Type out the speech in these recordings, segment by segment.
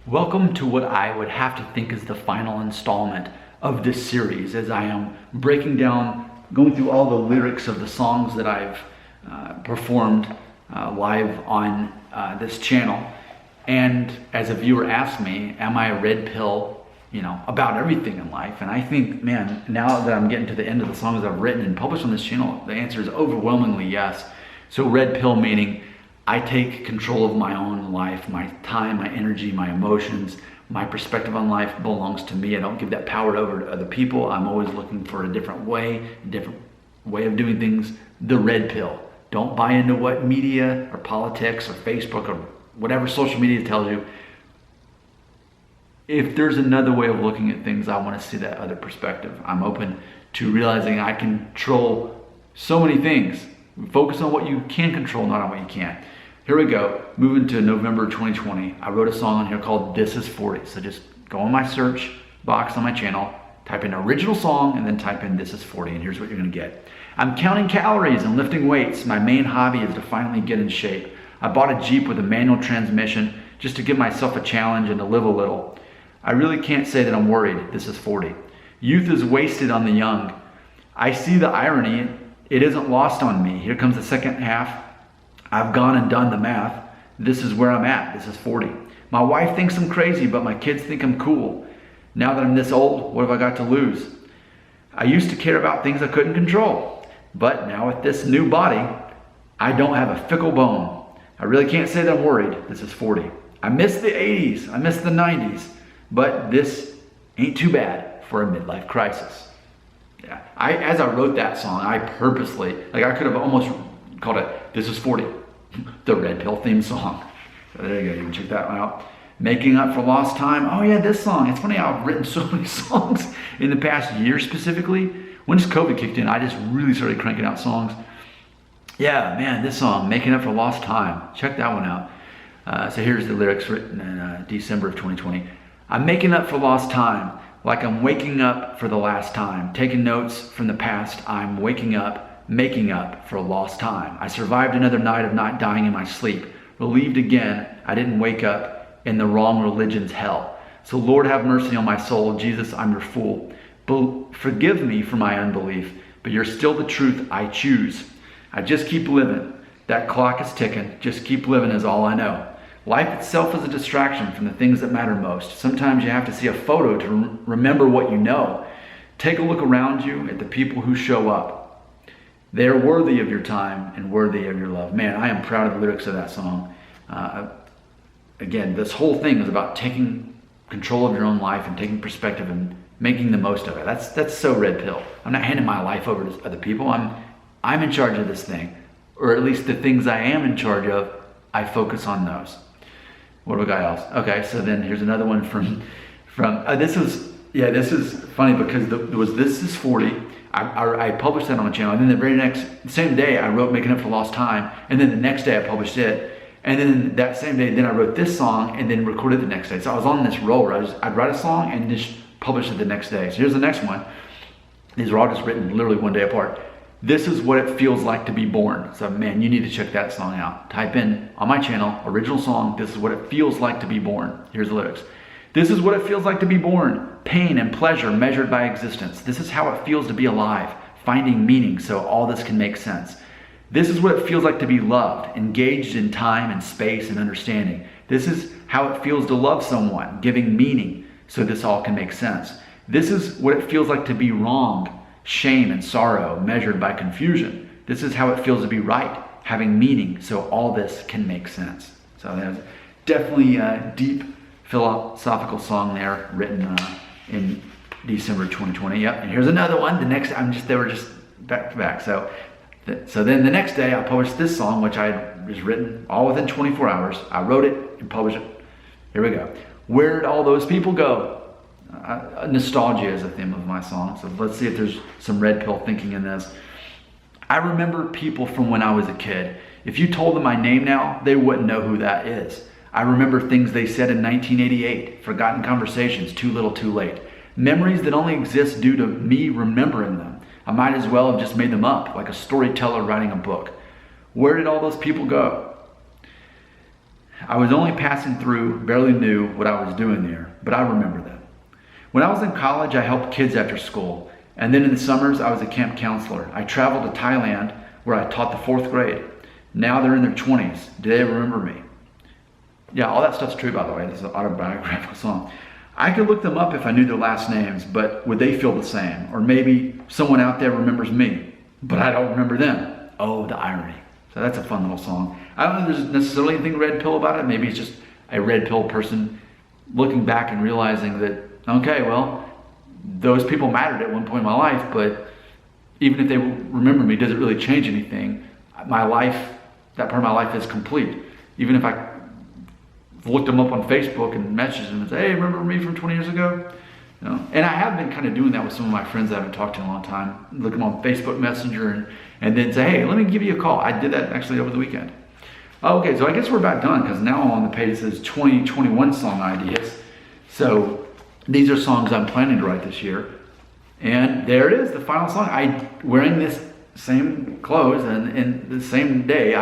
Welcome to what I would have to think is the final installment of this series, as I am breaking down, going through all the lyrics of the songs that I've performed live on this channel. And as a viewer asked me, am I a red pill, about everything in life? And I think, man, now that I'm getting to the end of the songs I've written and published on this channel, the answer is overwhelmingly yes. So red pill meaning I take control of my own life, my time, my energy, my emotions, my perspective on life belongs to me. I don't give that power over to other people. I'm always looking for a different way of doing things. The red pill. Don't buy into what media or politics or Facebook or whatever social media tells you. If there's another way of looking at things, I want to see that other perspective. I'm open to realizing I control so many things. Focus on what you can control, not on what you can't. Here we go, moving to November 2020. I wrote a song on here called This Is 40. So just go in my search box on my channel, type in original song, and then type in This Is 40, and here's what you're gonna get. I'm counting calories and lifting weights. My main hobby is to finally get in shape. I bought a Jeep with a manual transmission just to give myself a challenge and to live a little. I really can't say that I'm worried. This is 40. Youth is wasted on the young. I see the irony. It isn't lost on me. Here comes the second half. I've gone and done the math. This is where I'm at. This is 40. My wife thinks I'm crazy, but my kids think I'm cool. Now that I'm this old, what have I got to lose? I used to care about things I couldn't control, but now with this new body, I don't have a fickle bone. I really can't say that I'm worried. This is 40. I miss the 80s. I miss the 90s, but this ain't too bad for a midlife crisis. Yeah, as I wrote that song, I purposely, I could have almost called it This Is 40, the red pill theme song. So there you go, you can check that one out. Making Up for Lost Time. Oh yeah, this song. It's funny how I've written so many songs in the past year specifically. Once COVID kicked in, I just really started cranking out songs. Yeah, man, this song, Making Up for Lost Time. Check that one out. So here's the lyrics written in December of 2020. I'm making up for lost time. Like I'm waking up for the last time. Taking notes from the past, I'm waking up, making up for lost time. I survived another night of not dying in my sleep. Relieved again, I didn't wake up in the wrong religion's hell. So Lord have mercy on my soul. Jesus, I'm your fool. Forgive me for my unbelief, but you're still the truth I choose. I just keep living. That clock is ticking. Just keep living is all I know. Life itself is a distraction from the things that matter most. Sometimes you have to see a photo to remember what you know. Take a look around you at the people who show up. They're worthy of your time and worthy of your love. Man, I am proud of the lyrics of that song. Again, this whole thing is about taking control of your own life and taking perspective and making the most of it. That's so red pill. I'm not handing my life over to other people. I'm in charge of this thing, or at least the things I am in charge of, I focus on those. What do we got else? Okay, so then here's another one from this is funny because This Is 40. I published that on the channel, and then the very same day I wrote Making Up for Lost Time, and then the next day I published it, and then that same day then I wrote this song and then recorded the next day. So I was on this roll where I'd write a song and just publish it the next day. So here's the next one. These are all just written literally one day apart. This is what it feels like to be born. So man, you need to check that song out. Type in on my channel, original song, this is what it feels like to be born. Here's the lyrics. This is what it feels like to be born. Pain and pleasure measured by existence. This is how it feels to be alive, finding meaning so all this can make sense. This is what it feels like to be loved, engaged in time and space and understanding. This is how it feels to love someone, giving meaning so this all can make sense. This is what it feels like to be wrong, shame and sorrow measured by confusion. This is how it feels to be right, having meaning so all this can make sense. So there's definitely a deep philosophical song there written in December 2020. Yep, and here's another one. They were just back to back. So then the next day I published this song, which I had just written all within 24 hours. I wrote it and published it. Here we go. Where'd all those people go? Nostalgia is a theme of my song, so let's see if there's some red pill thinking in this. I remember people from when I was a kid. If you told them my name now, they wouldn't know who that is. I remember things they said in 1988, forgotten conversations, too little too late. Memories that only exist due to me remembering them. I might as well have just made them up, like a storyteller writing a book. Where did all those people go? I was only passing through, barely knew what I was doing there, but I remember them. When I was in college, I helped kids after school. And then in the summers, I was a camp counselor. I traveled to Thailand where I taught the 4th grade. Now they're in their 20s. Do they ever remember me? Yeah, all that stuff's true, by the way. This is an autobiographical song. I could look them up if I knew their last names, but would they feel the same? Or maybe someone out there remembers me, but I don't remember them. Oh, the irony. So that's a fun little song. I don't know if there's necessarily anything red pill about it. Maybe it's just a red pill person looking back and realizing that, okay, well, those people mattered at one point in my life, but even if they remember me, does it really change anything? My life, that part of my life is complete. Even if I looked them up on Facebook and messaged them and say, hey, remember me from 20 years ago? You know? And I have been kind of doing that with some of my friends that I haven't talked to in a long time. Look them on Facebook Messenger and then say, hey, let me give you a call. I did that actually over the weekend. Okay, so I guess we're about done because now I'm on the page that says 2021 song ideas. So these are songs I'm planning to write this year. And there it is, the final song. Wearing this same clothes and in the same day,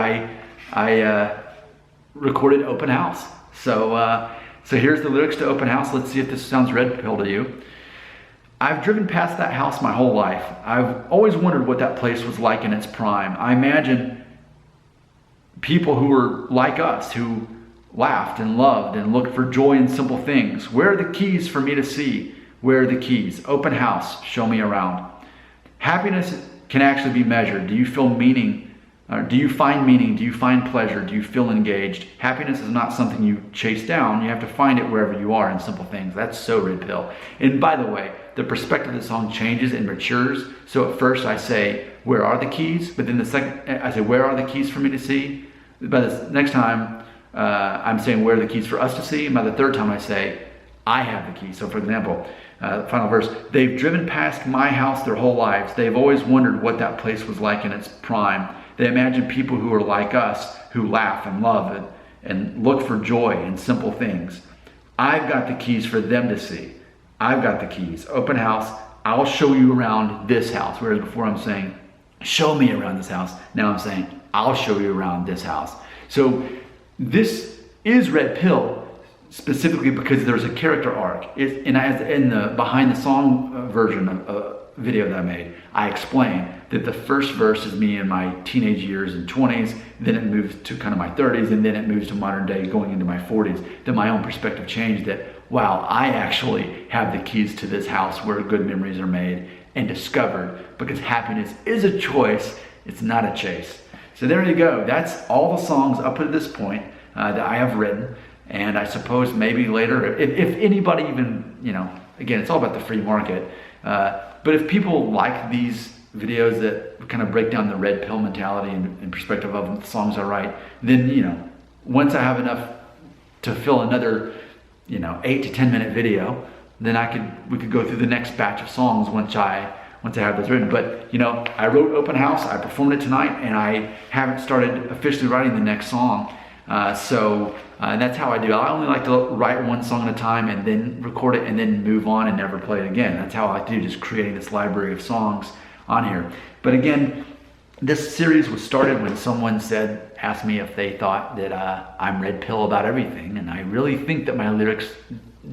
I recorded Open House. So here's the lyrics to Open House. Let's see if this sounds red pill to you. I've driven past that house my whole life. I've always wondered what that place was like in its prime. I imagine people who were like us, who laughed and loved and looked for joy in simple things. Where are the keys for me to see? Where are the keys? Open house, show me around. Happiness can actually be measured. Do you feel meaning? Do you find meaning? Do you find pleasure? Do you feel engaged? Happiness is not something you chase down. You have to find it wherever you are in simple things. That's so red pill. And by the way, the perspective of the song changes and matures. So at first I say, where are the keys? But then the second, I say, where are the keys for me to see? By the next time, I'm saying, where are the keys for us to see? And by the third time I say, I have the keys. So for example, final verse, they've driven past my house their whole lives. They've always wondered what that place was like in its prime. They imagine people who are like us, who laugh and love and look for joy in simple things. I've got the keys for them to see. I've got the keys. Open house, I'll show you around this house. Whereas before I'm saying, show me around this house. Now I'm saying, I'll show you around this house. So this is red pill specifically because there's a character arc. In the behind the song version of video that I made, I explain that the first verse is me in my teenage years and 20s, then it moves to kind of my 30s, and then it moves to modern day going into my 40s. Then my own perspective changed that, wow, I actually have the keys to this house where good memories are made and discovered, because happiness is a choice, it's not a chase. So there you go. That's all the songs up to this point that I have written. And I suppose maybe later, if anybody even, again, it's all about the free market. But if people like these videos that kind of break down the red pill mentality and perspective of the songs I write, then, once I have enough to fill another, 8 to 10 minute video, then we could go through the next batch of songs once I have those written. But, I wrote Open House, I performed it tonight, and I haven't started officially writing the next song. And that's how I do. I only like to write one song at a time and then record it and then move on and never play it again. That's how I like to do, just creating this library of songs on here. But again, this series was started when someone asked me if they thought that I'm red pill about everything. And I really think that my lyrics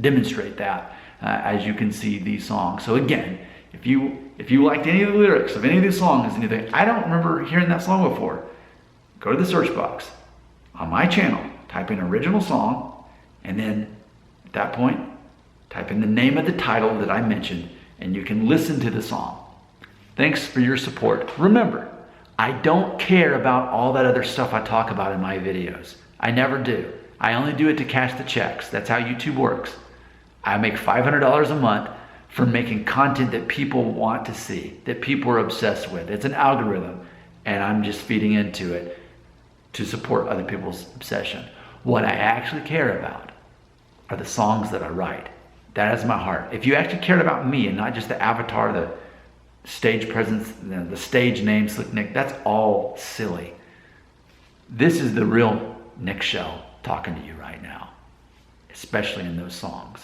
demonstrate that, as you can see these songs. So again, if you liked any of the lyrics of any of these songs, anything, I don't remember hearing that song before, go to the search box on my channel, type in original song, and then at that point, type in the name of the title that I mentioned, and you can listen to the song. Thanks for your support. Remember, I don't care about all that other stuff I talk about in my videos. I never do. I only do it to cash the checks. That's how YouTube works. I make $500 a month for making content that people want to see, that people are obsessed with. It's an algorithm, and I'm just feeding into it to support other people's obsession. What I actually care about are the songs that I write. That is my heart. If you actually cared about me and not just the avatar, the stage presence, the stage name, Slick Nick, that's all silly. This is the real Nick Shell talking to you right now, especially in those songs.